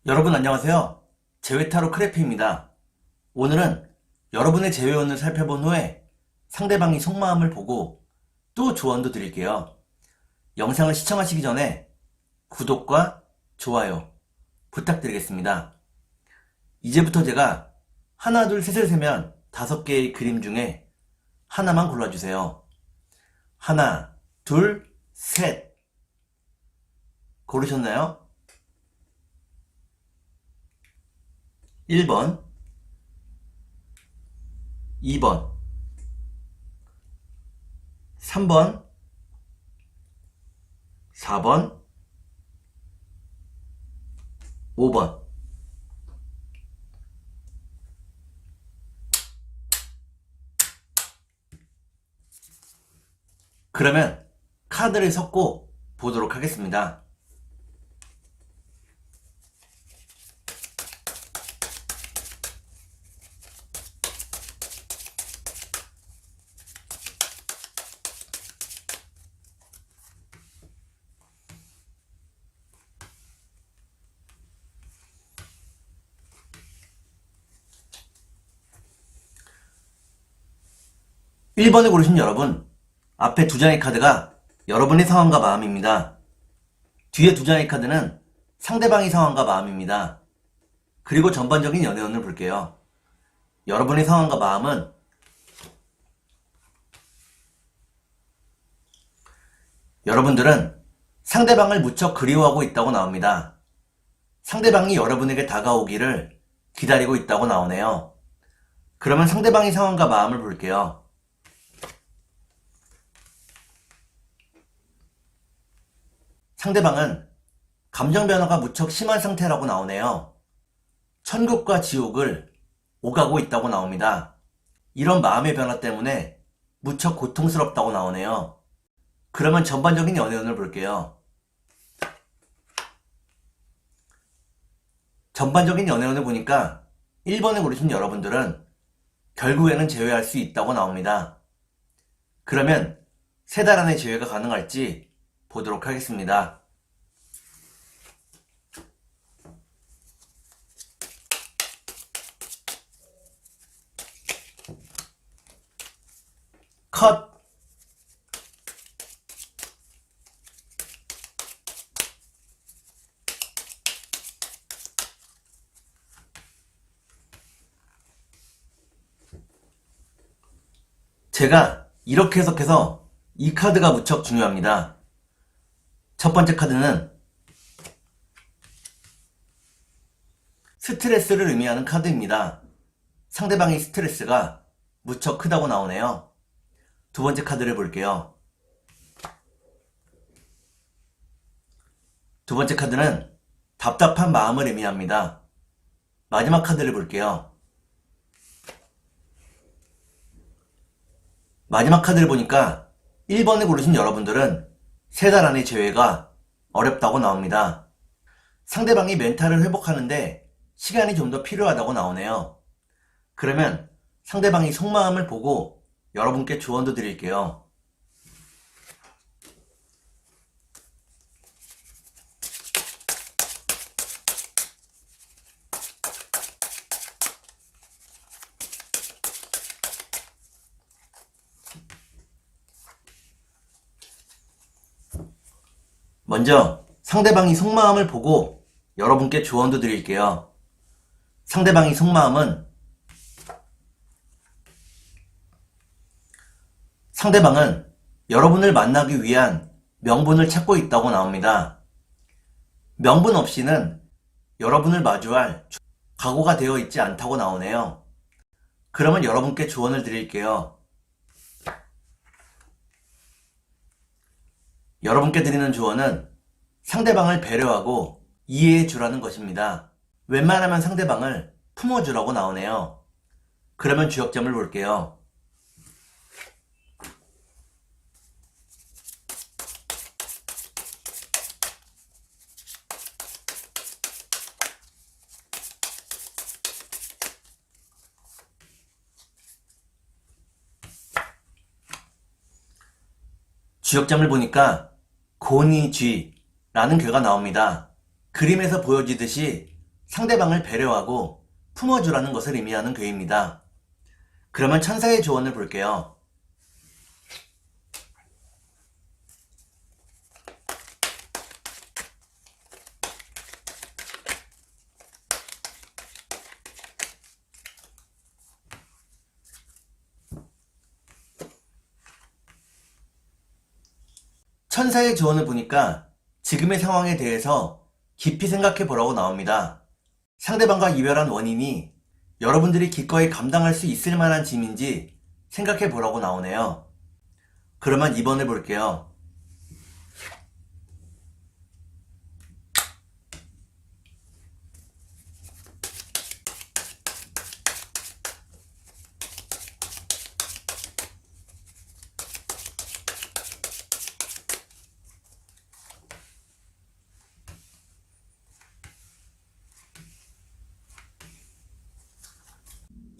여러분 안녕하세요. 제외타로 크래피입니다. 오늘은 여러분의 제외운을 살펴본 후에 상대방이 속마음을 보고 또 조언도 드릴게요. 영상을 시청하시기 전에 구독과 좋아요 부탁드리겠습니다. 이제부터 제가 하나, 둘, 셋을 세면 5개의 그림 중에 하나만 골라주세요. 하나, 둘, 셋. 고르셨나요? 1번, 2번, 3번, 4번, 5번. 그러면 카드를 섞고 보도록 하겠습니다. (1번을) 고르신 여러분, 앞에 2장의 카드가 여러분의 상황과 마음입니다. 뒤에 2장의 카드는 상대방의 상황과 마음입니다. 그리고 전반적인 연애운을 볼게요. 여러분의 상황과 마음은 여러분들은 상대방을 무척 그리워하고 있다고 나옵니다. 상대방이 여러분에게 다가오기를 기다리고 있다고 나오네요. 그러면 상대방의 상황과 마음을 볼게요. 상대방은 감정 변화가 무척 심한 상태라고 나오네요. 천국과 지옥을 오가고 있다고 나옵니다. 이런 마음의 변화 때문에 무척 고통스럽다고 나오네요. 그러면 전반적인 연애운을 볼게요. 전반적인 연애운을 보니까 1번을 고르신 여러분들은 결국에는 제외할 수 있다고 나옵니다. 그러면 3달 안에 제외가 가능할지 보도록 하겠습니다. 컷! 제가 이렇게 해석해서 이 카드가 무척 중요합니다. 첫 번째 카드는 스트레스를 의미하는 카드입니다. 상대방의 스트레스가 무척 크다고 나오네요. 두 번째 카드를 볼게요. 두 번째 카드는 답답한 마음을 의미합니다. 마지막 카드를 볼게요. 마지막 카드를 보니까 1번을 고르신 여러분들은 3달 안의 제외가 어렵다고 나옵니다. 상대방이 멘탈을 회복하는데 시간이 좀 더 필요하다고 나오네요. 그러면 상대방이 속마음을 보고 여러분께 조언도 드릴게요. 먼저 상대방이 속마음을 보고 여러분께 조언도 드릴게요. 상대방의 속마음은 상대방은 여러분을 만나기 위한 명분을 찾고 있다고 나옵니다. 명분 없이는 여러분을 마주할 각오가 되어 있지 않다고 나오네요. 그러면 여러분께 조언을 드릴게요. 여러분께 드리는 조언은 상대방을 배려하고 이해해 주라는 것입니다. 웬만하면 상대방을 품어주라고 나오네요. 그러면 주역점을 볼게요. 주역점을 보니까 고니쥐라는 괴가 나옵니다. 그림에서 보여지듯이 상대방을 배려하고 품어주라는 것을 의미하는 괴입니다. 그러면 천사의 조언을 볼게요. 천사의 조언을 보니까 지금의 상황에 대해서 깊이 생각해 보라고 나옵니다. 상대방과 이별한 원인이 여러분들이 기꺼이 감당할 수 있을 만한 짐인지 생각해 보라고 나오네요. 그러면 2번을 볼게요.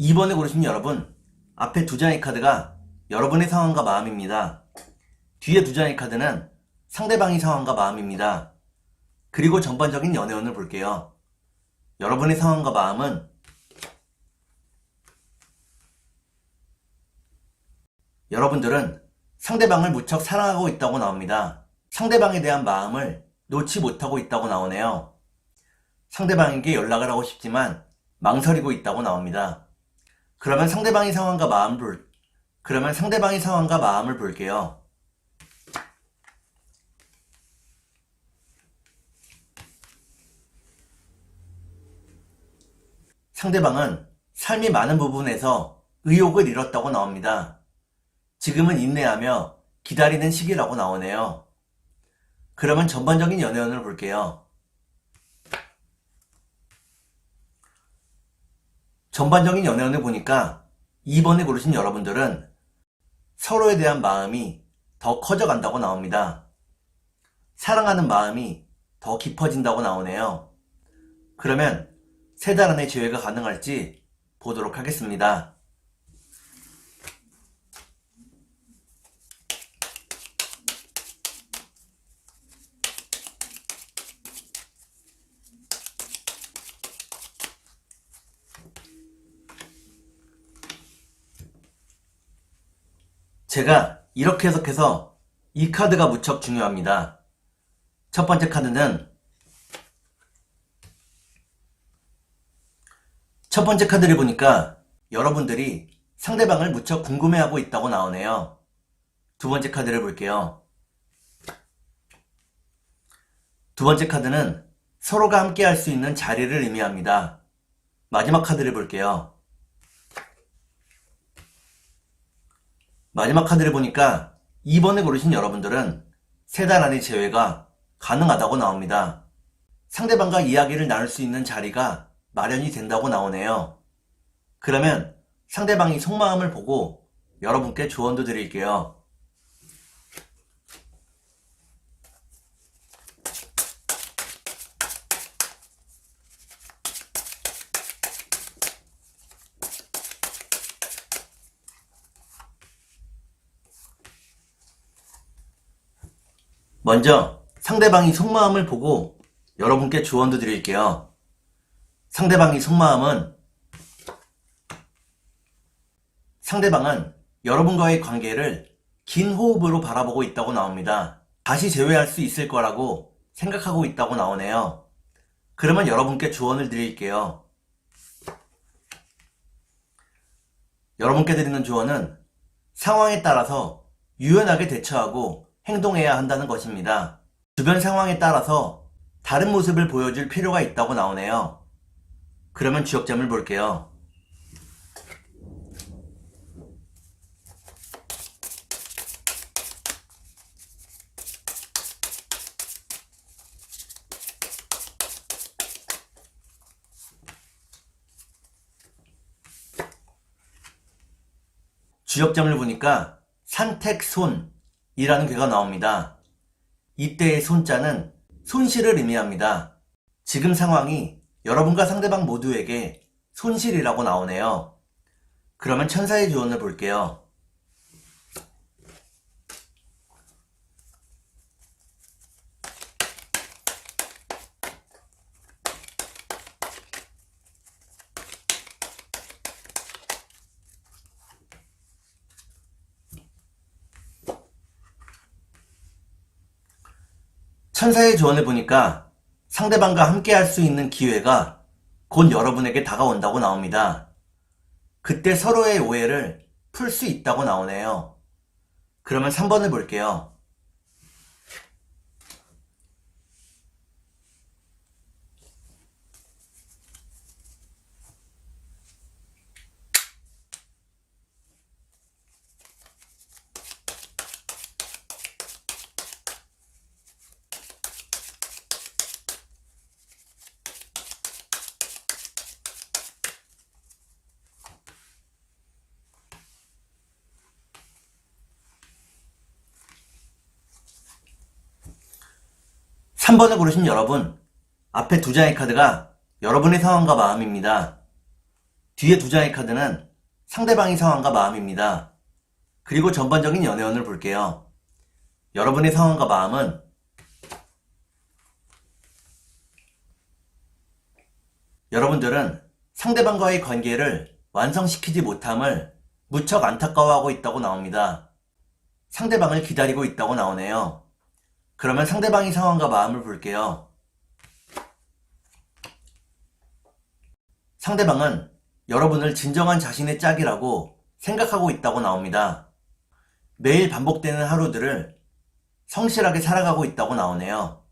이 2번을 고르신 여러분, 앞에 2장의 카드가 여러분의 상황과 마음입니다. 뒤에 2장의 카드는 상대방의 상황과 마음입니다. 그리고 전반적인 연애운을 볼게요. 여러분의 상황과 마음은 여러분들은 상대방을 무척 사랑하고 있다고 나옵니다. 상대방에 대한 마음을 놓지 못하고 있다고 나오네요. 상대방에게 연락을 하고 싶지만 망설이고 있다고 나옵니다. 그러면 상대방의 상황과 마음을 볼게요. 상대방은 삶의 많은 부분에서 의욕을 잃었다고 나옵니다. 지금은 인내하며 기다리는 시기라고 나오네요. 그러면 전반적인 연애운을 볼게요. 전반적인 연애운을 보니까 2번을 고르신 여러분들은 서로에 대한 마음이 더 커져간다고 나옵니다. 사랑하는 마음이 더 깊어진다고 나오네요. 그러면 3달 안에 재회가 가능할지 보도록 하겠습니다. 제가 이렇게 해석해서 이 카드가 무척 중요합니다. 첫 번째 카드는 첫 번째 카드를 보니까 여러분들이 상대방을 무척 궁금해하고 있다고 나오네요. 두 번째 카드를 볼게요. 두 번째 카드는 서로가 함께 할 수 있는 자리를 의미합니다. 마지막 카드를 볼게요. 마지막 카드를 보니까 2번을 고르신 여러분들은 3달 안의 재회가 가능하다고 나옵니다. 상대방과 이야기를 나눌 수 있는 자리가 마련이 된다고 나오네요. 그러면 상대방이 속마음을 보고 여러분께 조언도 드릴게요. 먼저 상대방이 속마음을 보고 여러분께 조언도 드릴게요. 상대방은 여러분과의 관계를 긴 호흡으로 바라보고 있다고 나옵니다. 다시 재회할 수 있을 거라고 생각하고 있다고 나오네요. 그러면 여러분께 조언을 드릴게요. 여러분께 드리는 조언은 상황에 따라서 유연하게 대처하고 행동해야 한다는 것입니다. 주변 상황에 따라서 다른 모습을 보여줄 필요가 있다고 나오네요. 그러면 지역점을 볼게요. 주역점을 보니까 산택손이라는 괴가 나옵니다. 이때의 손자는 손실을 의미합니다. 지금 상황이 여러분과 상대방 모두에게 손실이라고 나오네요. 그러면 천사의 조언을 볼게요. 천사의 조언을 보니까 상대방과 함께 할 수 있는 기회가 곧 여러분에게 다가온다고 나옵니다. 그때 서로의 오해를 풀 수 있다고 나오네요. 그러면 3번을 볼게요. 3번을 고르신 여러분, 앞에 두 장의 카드가 여러분의 상황과 마음입니다. 뒤에 두 장의 카드는 상대방의 상황과 마음입니다. 그리고 전반적인 연애운을 볼게요. 여러분의 상황과 마음은 여러분들은 상대방과의 관계를 완성시키지 못함을 무척 안타까워하고 있다고 나옵니다. 상대방을 기다리고 있다고 나오네요. 그러면 상대방의 상황과 마음을 볼게요. 상대방은 여러분을 진정한 자신의 짝이라고 생각하고 있다고 나옵니다. 매일 반복되는 하루들을 성실하게 살아가고 있다고 나오네요.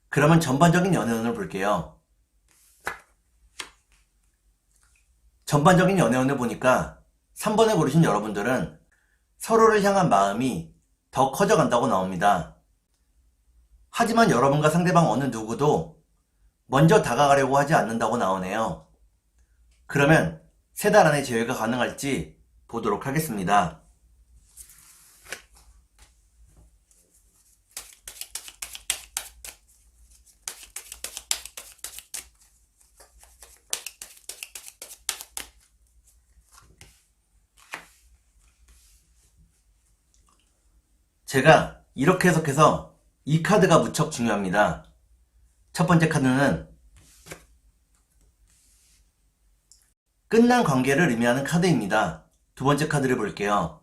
그러면 전반적인 연애운을 볼게요. 전반적인 연애운을 보니까 3번을 고르신 여러분들은 서로를 향한 마음이 더 커져간다고 나옵니다. 하지만 여러분과 상대방 어느 누구도 먼저 다가가려고 하지 않는다고 나오네요. 그러면 3달 안에 재회가 가능할지 보도록 하겠습니다. 제가 이렇게 해석해서 이 카드가 무척 중요합니다. 첫 번째 카드는 끝난 관계를 의미하는 카드입니다. 두 번째 카드를 볼게요.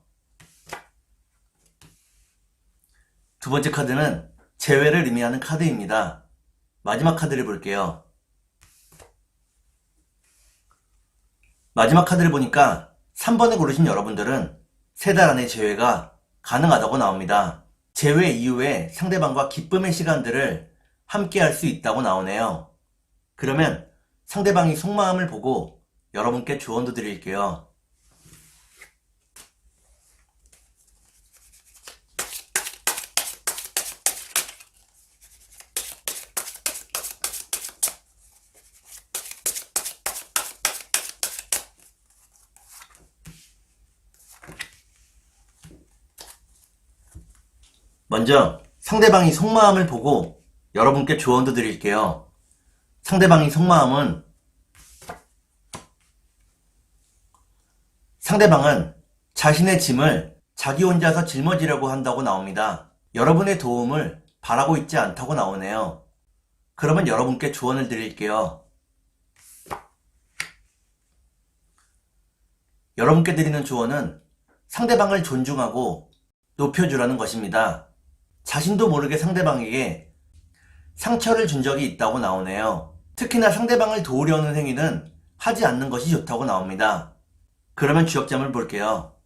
두 번째 카드는 재회를 의미하는 카드입니다. 마지막 카드를 볼게요. 마지막 카드를 보니까 3번을 고르신 여러분들은 3달 안에 재회가 가능하다고 나옵니다. 재회 이후에 상대방과 기쁨의 시간들을 함께 할 수 있다고 나오네요. 그러면 상대방이 속마음을 보고 여러분께 조언도 드릴게요. 먼저 상대방이 속마음을 보고 여러분께 조언도 드릴게요. 상대방의 속마음은 상대방은 자신의 짐을 자기 혼자서 짊어지려고 한다고 나옵니다. 여러분의 도움을 바라고 있지 않다고 나오네요. 그러면 여러분께 조언을 드릴게요. 여러분께 드리는 조언은 상대방을 존중하고 높여주라는 것입니다. 자신도 모르게 상대방에게 상처를 준 적이 있다고 나오네요. 특히나 상대방을 도우려는 행위는 하지 않는 것이 좋다고 나옵니다. 그러면 주역점을 볼게요.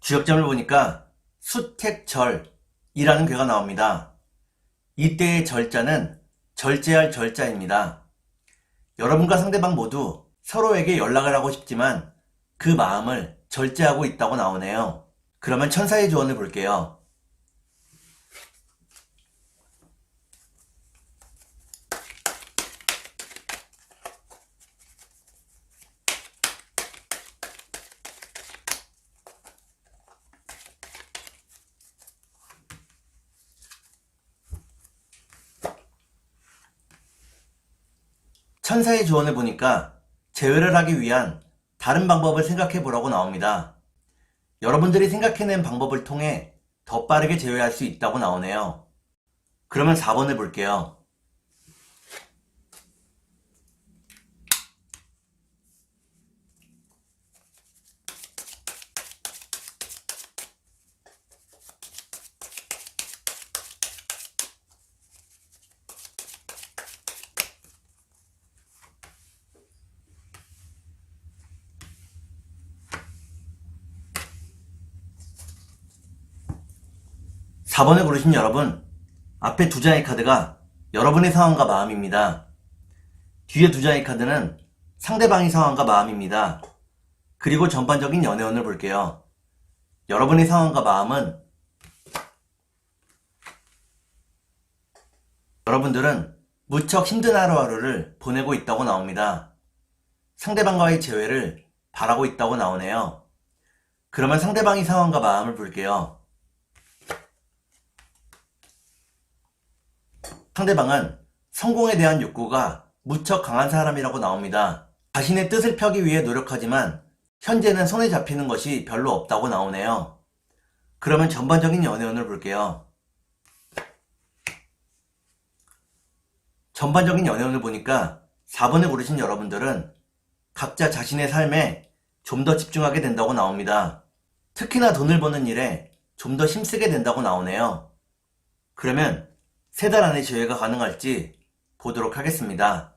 주역점을 보니까 수택절이라는 괴가 나옵니다. 이때의 절자는 절제할 절자입니다. 여러분과 상대방 모두 서로에게 연락을 하고 싶지만 그 마음을 절제하고 있다고 나오네요. 그러면 천사의 조언을 볼게요. 천사의 조언을 보니까 재회를 하기 위한 다른 방법을 생각해 보라고 나옵니다. 여러분들이 생각해낸 방법을 통해 더 빠르게 제외할 수 있다고 나오네요. 그러면 4번을 볼게요. (4) 번을 고르신 여러분, 앞에 두 장의 카드가 여러분의 상황과 마음입니다. 뒤에 두 장의 카드는 상대방의 상황과 마음입니다. 그리고 전반적인 연애운을 볼게요. 여러분의 상황과 마음은 여러분들은 무척 힘든 하루하루를 보내고 있다고 나옵니다. 상대방과의 재회를 바라고 있다고 나오네요. 그러면 상대방의 상황과 마음을 볼게요. 상대방은 성공에 대한 욕구가 무척 강한 사람이라고 나옵니다. 자신의 뜻을 펴기 위해 노력하지만 현재는 손에 잡히는 것이 별로 없다고 나오네요. 그러면 전반적인 연애운을 볼게요. 전반적인 연애운을 보니까 4번을 고르신 여러분들은 각자 자신의 삶에 좀 더 집중하게 된다고 나옵니다. 특히나 돈을 버는 일에 좀 더 힘쓰게 된다고 나오네요. 그러면 3달 안에 제외가 가능할지 보도록 하겠습니다.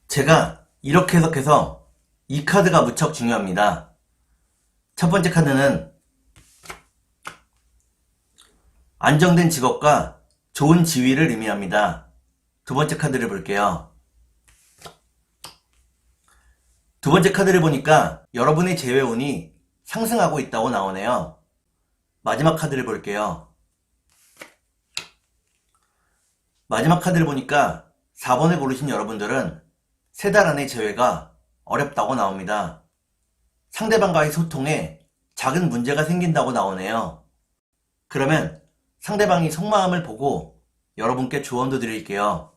제가 이렇게 해석해서 이 카드가 무척 중요합니다. 첫 번째 카드는 안정된 직업과 좋은 지위를 의미합니다. 두 번째 카드를 볼게요. 두 번째 카드를 보니까 여러분의 재회운이 상승하고 있다고 나오네요. 마지막 카드를 볼게요. 마지막 카드를 보니까 4번을 고르신 여러분들은 3달 안의 재회가 어렵다고 나옵니다. 상대방과의 소통에 작은 문제가 생긴다고 나오네요. 그러면 상대방이 속마음을 보고 여러분께 조언도 드릴게요.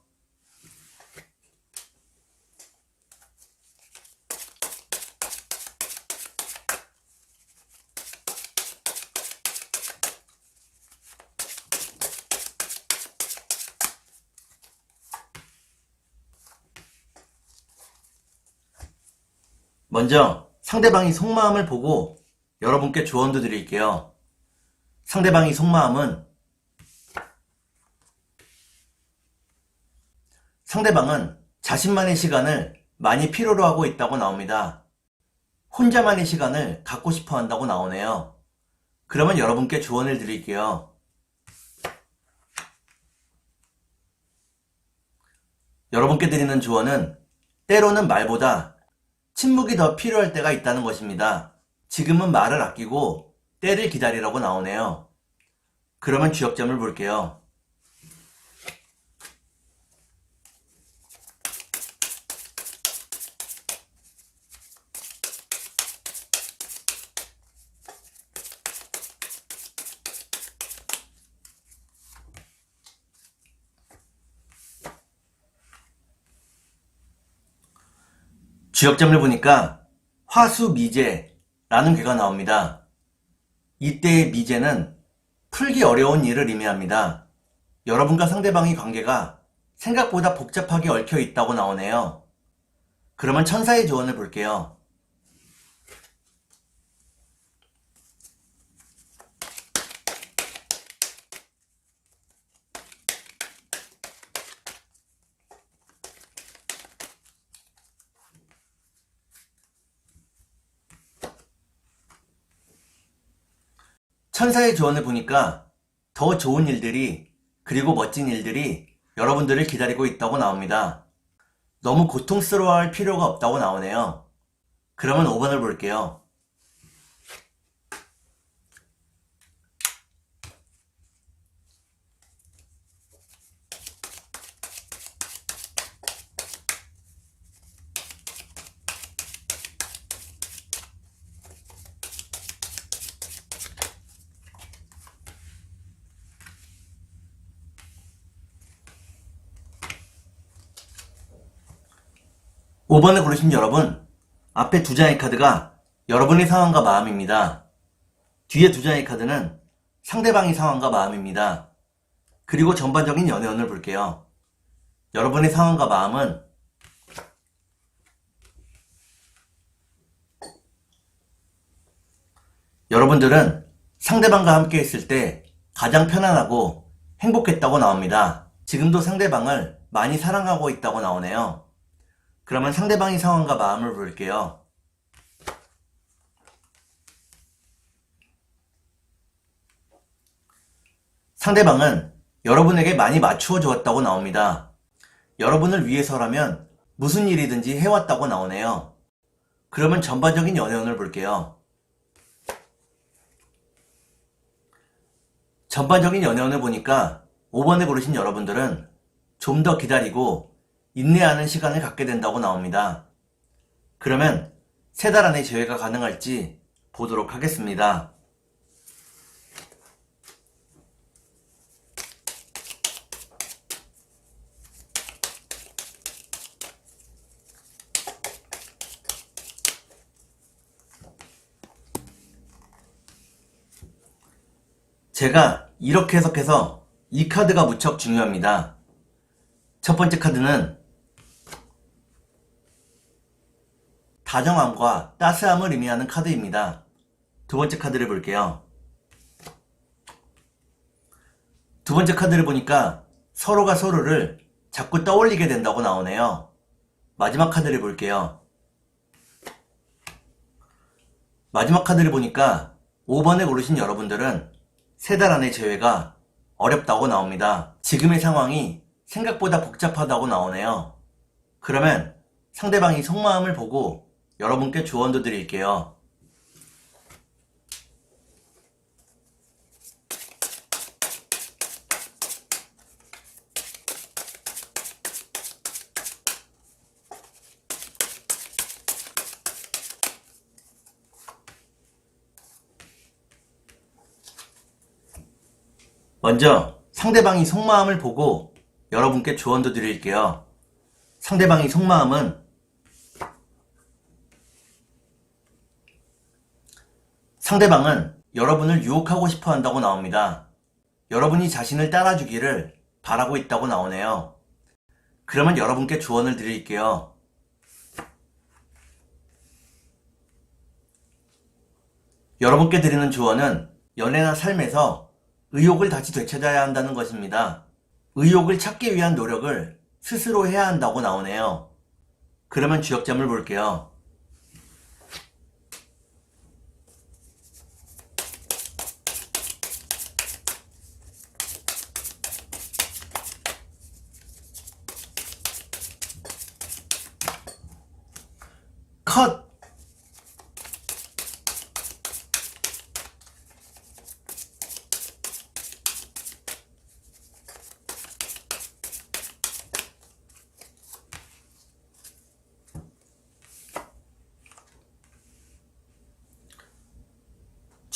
먼저 상대방이 속마음을 보고 여러분께 조언도 드릴게요. 상대방의 속마음은 상대방은 자신만의 시간을 많이 필요로 하고 있다고 나옵니다. 혼자만의 시간을 갖고 싶어 한다고 나오네요. 그러면 여러분께 조언을 드릴게요. 여러분께 드리는 조언은 때로는 말보다 침묵이 더 필요할 때가 있다는 것입니다. 지금은 말을 아끼고 때를 기다리라고 나오네요. 그러면 주역점을 볼게요. 주역점을 보니까 화수미제라는 괴가 나옵니다. 이때의 미제는 풀기 어려운 일을 의미합니다. 여러분과 상대방의 관계가 생각보다 복잡하게 얽혀 있다고 나오네요. 그러면 천사의 조언을 볼게요. 천사의 조언을 보니까 더 좋은 일들이 그리고 멋진 일들이 여러분들을 기다리고 있다고 나옵니다. 너무 고통스러워할 필요가 없다고 나오네요. 그러면 5번을 볼게요. 5번을 고르신 여러분, 앞에 두 장의 카드가 여러분의 상황과 마음입니다. 뒤에 두 장의 카드는 상대방의 상황과 마음입니다. 그리고 전반적인 연애운을 볼게요. 여러분의 상황과 마음은 여러분들은 상대방과 함께 있을 때 가장 편안하고 행복했다고 나옵니다. 지금도 상대방을 많이 사랑하고 있다고 나오네요. 그러면 상대방의 상황과 마음을 볼게요. 상대방은 여러분에게 많이 맞추어 주었다고 나옵니다. 여러분을 위해서라면 무슨 일이든지 해왔다고 나오네요. 그러면 전반적인 연애운을 볼게요. 전반적인 연애운을 보니까 5번에 고르신 여러분들은 좀 더 기다리고 인내하는 시간을 갖게 된다고 나옵니다. 그러면 3달 안에 재회가 가능할지 보도록 하겠습니다. 제가 이렇게 해석해서 이 카드가 무척 중요합니다. 첫 번째 카드는 다정함과 따스함을 의미하는 카드입니다. 두 번째 카드를 볼게요. 두 번째 카드를 보니까 서로가 서로를 자꾸 떠올리게 된다고 나오네요. 마지막 카드를 볼게요. 마지막 카드를 보니까 5번에 고르신 여러분들은 3달 안에 재회가 어렵다고 나옵니다. 지금의 상황이 생각보다 복잡하다고 나오네요. 그러면 상대방이 속마음을 보고 여러분께 조언도 드릴게요. 먼저 상대방이 속마음을 보고 여러분께 조언도 드릴게요. 상대방의 속마음은 상대방은 여러분을 유혹하고 싶어 한다고 나옵니다. 여러분이 자신을 따라주기를 바라고 있다고 나오네요. 그러면 여러분께 조언을 드릴게요. 여러분께 드리는 조언은 연애나 삶에서 의욕을 다시 되찾아야 한다는 것입니다. 의욕을 찾기 위한 노력을 스스로 해야 한다고 나오네요. 그러면 주역점을 볼게요. 컷!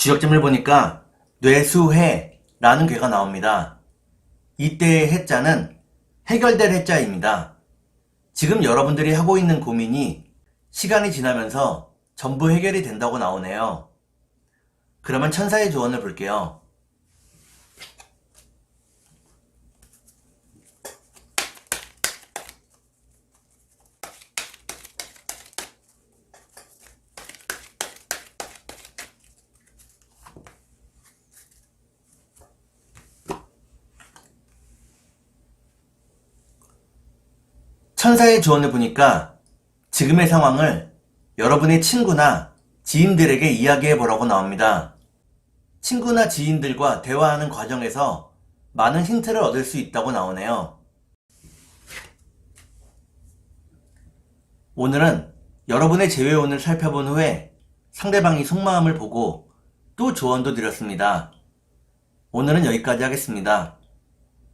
주역점을 보니까 뇌수해라는 괴가 나옵니다. 이때의 해자는 해결될 해자입니다. 지금 여러분들이 하고 있는 고민이 시간이 지나면서 전부 해결이 된다고 나오네요. 그러면 천사의 조언을 볼게요. 천사의 조언을 보니까 지금의 상황을 여러분의 친구나 지인들에게 이야기해 보라고 나옵니다. 친구나 지인들과 대화하는 과정에서 많은 힌트를 얻을 수 있다고 나오네요. 오늘은 여러분의 재회운을 살펴본 후에 상대방의 속마음을 보고 또 조언도 드렸습니다. 오늘은 여기까지 하겠습니다.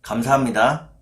감사합니다.